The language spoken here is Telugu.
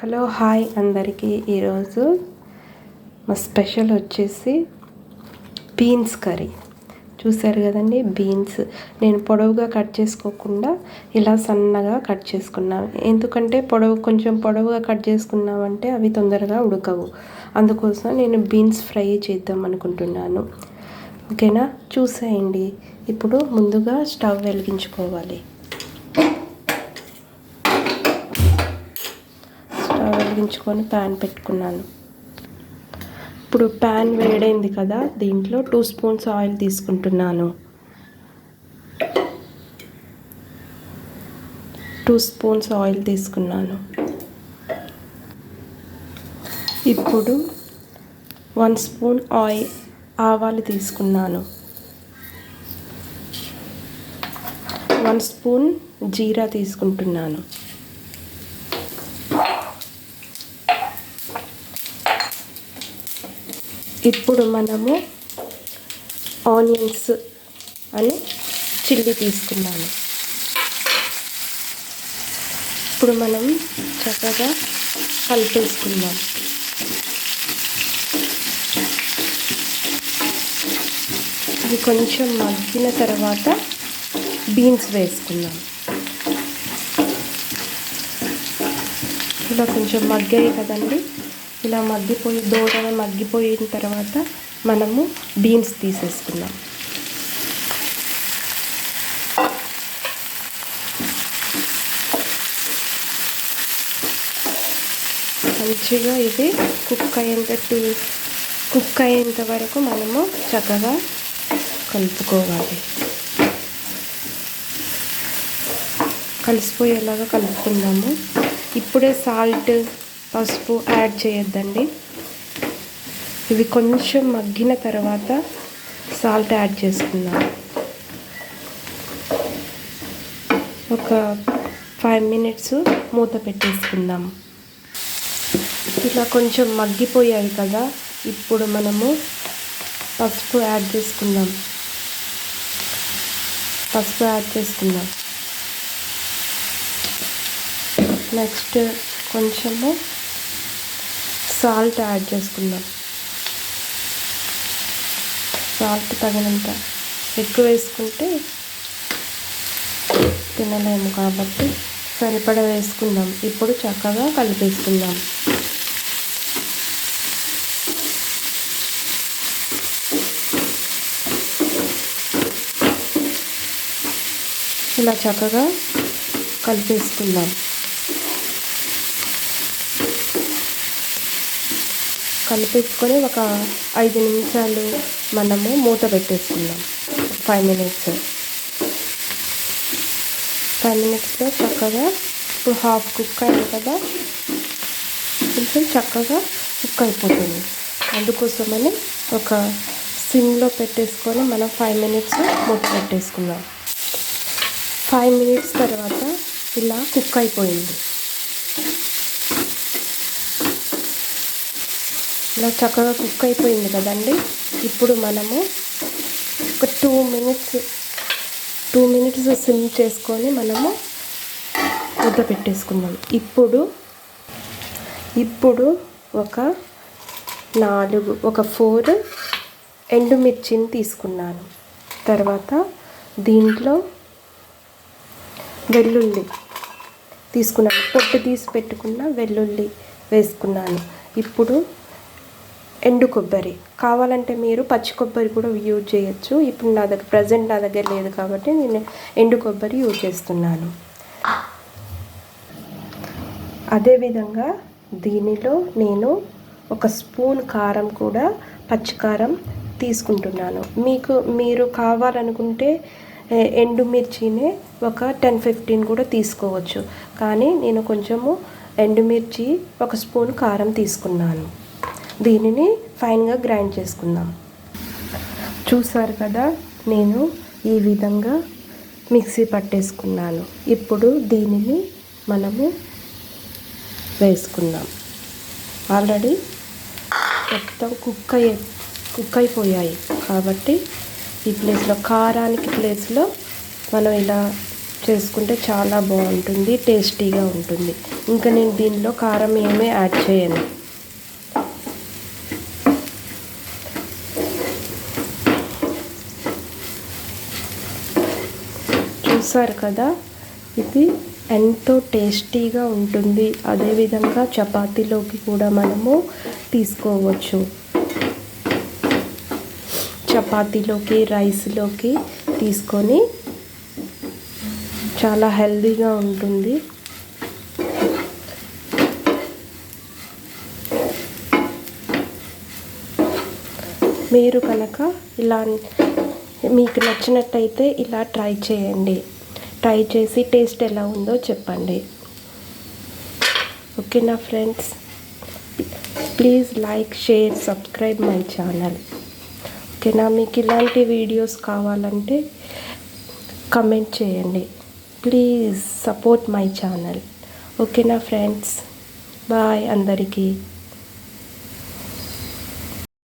హలో హాయ్ అందరికీ. ఈరోజు మా స్పెషల్ వచ్చేసి బీన్స్ కర్రీ. చూసారు కదండి, బీన్స్ నేను పొడవుగా కట్ చేసుకోకుండా ఇలా సన్నగా కట్ చేసుకున్నాను. ఎందుకంటే కొంచెం పొడవుగా కట్ చేసుకున్నామంటే అవి తొందరగా ఉడకవు. అందుకోసం నేను బీన్స్ ఫ్రై చేద్దాం అనుకుంటున్నాను. ఓకేనా, చూసేయండి. ఇప్పుడు ముందుగా స్టవ్ వెలిగించుకోవాలి. వెలిగించుకొని ప్యాన్ పెట్టుకున్నాను. ఇప్పుడు ప్యాన్ వేడైంది కదా, దీంట్లో 2 స్పూన్స్ ఆయిల్ తీసుకుంటున్నాను. 2 స్పూన్స్ ఆయిల్ తీసుకున్నాను. ఇప్పుడు 1 స్పూన్ ఆవాలు తీసుకున్నాను. 1 స్పూన్ జీరా తీసుకుంటున్నాను. ఇప్పుడు మనము ఆనియన్స్ అని చిల్లీ తీసుకున్నాను. ఇప్పుడు మనం చక్కగా కలిపేసుకుందాం. ఇది కొంచెం మగ్గిన తర్వాత బీన్స్ వేసుకుందాం. ఇలా కొంచెం మగ్గాయి కదండి, ఇలా దూరగా మగ్గిపోయిన తర్వాత మనము బీన్స్ తీసేసుకుందాం. మంచిగా ఇది కుక్ అయ్యేంత వరకు మనము చక్కగా కలుపుకోవాలి. కలిసిపోయేలాగా కలుపుకుందాము. ఇప్పుడే సాల్ట్, పసుపు యాడ్ చేయొద్దండి. ఇవి కొంచెం మగ్గిన తర్వాత సాల్ట్ యాడ్ చేసుకుందాం. ఒక 5 మినిట్స్ మూత పెట్టేసుకుందాం. ఇలా కొంచెం మగ్గిపోయాయి కదా, ఇప్పుడు మనము పసుపు యాడ్ చేసుకుందాం. నెక్స్ట్ కొంచెము సాల్ట్ యాడ్ చేసుకుందాం. సాల్ట్ తగినంత, ఎక్కువ వేసుకుంటే తినలేము కాబట్టి సరిపడా వేసుకుందాం. ఇప్పుడు చక్కగా కలిపేసుకుందాం. ఇలా చక్కగా కలిపేసుకుందాం. కలిపేసుకొని ఒక 5 నిమిషాలు మనము మూత పెట్టేసుకుందాం. 5 మినిట్స్లో చక్కగా ఇప్పుడు హాఫ్ కుక్ అయింది కదా, కొంచెం చక్కగా కుక్ అయిపోతుంది. అందుకోసమని ఒక సిమ్లో పెట్టేసుకొని మనం 5 మినిట్స్ మూత పెట్టేసుకుందాం. 5 మినిట్స్ తర్వాత ఇలా కుక్ అయిపోయింది. ఇలా చక్కగా కుక్ అయిపోయింది కదండి. ఇప్పుడు మనము ఒక 2 మినిట్స్ సిమ్ చేసుకొని మనము ముద్ద పెట్టేసుకుందాం. ఇప్పుడు ఒక 4 ఎండుమిర్చిని తీసుకున్నాను. తర్వాత దీంట్లో వెల్లుల్లి తీసుకున్నాను. పొట్టు తీసి పెట్టుకున్న వెల్లుల్లి వేసుకున్నాను. ఇప్పుడు ఎండు కొబ్బరి, కావాలంటే మీరు పచ్చి కొబ్బరి కూడా యూజ్ చేయొచ్చు. ఇప్పుడు నా దగ్గర లేదు కాబట్టి నేను ఎండు కొబ్బరి యూజ్ చేస్తున్నాను. అదేవిధంగా దీనిలో నేను 1 స్పూన్ కారం కూడా, పచ్చికారం తీసుకుంటున్నాను. మీరు కావాలనుకుంటే ఎండుమిర్చినే ఒక 10-15 కూడా తీసుకోవచ్చు. కానీ నేను కొంచెము ఎండుమిర్చి 1 స్పూన్ కారం తీసుకున్నాను. దీనిని ఫైన్గా గ్రైండ్ చేసుకుందాం. చూసారు కదా, నేను ఈ విధంగా మిక్సీ పట్టేసుకున్నాను. ఇప్పుడు దీనిని మనము వేసుకుందాం. ఆల్రెడీ మొత్తం కుక్ అయిపోయాయి కాబట్టి ఈ ప్లేస్లో, కారానికి ప్లేస్లో మనం ఇలా చేసుకుంటే చాలా బాగుంటుంది, టేస్టీగా ఉంటుంది. ఇంకా నేను దీనిలో కారం ఏమీ యాడ్ చేయను. చూసారు కదా, ఇది ఎంతో టేస్టీగా ఉంటుంది. అదేవిధంగా చపాతీలోకి కూడా మనము తీసుకోవచ్చు. చపాతీలోకి, రైస్లోకి తీసుకొని చాలా హెల్తీగా ఉంటుంది. మీరు కనుక ఇలా మీకు నచ్చినట్టయితే ఇలా ట్రై చేయండి. ట్రై చేసి టేస్ట్ ఎలా ఉందో చెప్పండి. ఓకేనా friends, please like, share, subscribe my channel. ఓకేనా, మీకు ఇలాంటి వీడియోస్ కావాలంటే కమెంట్ చేయండి. Please support my channel. ఓకేనా ఫ్రెండ్స్, బాయ్ అందరికీ.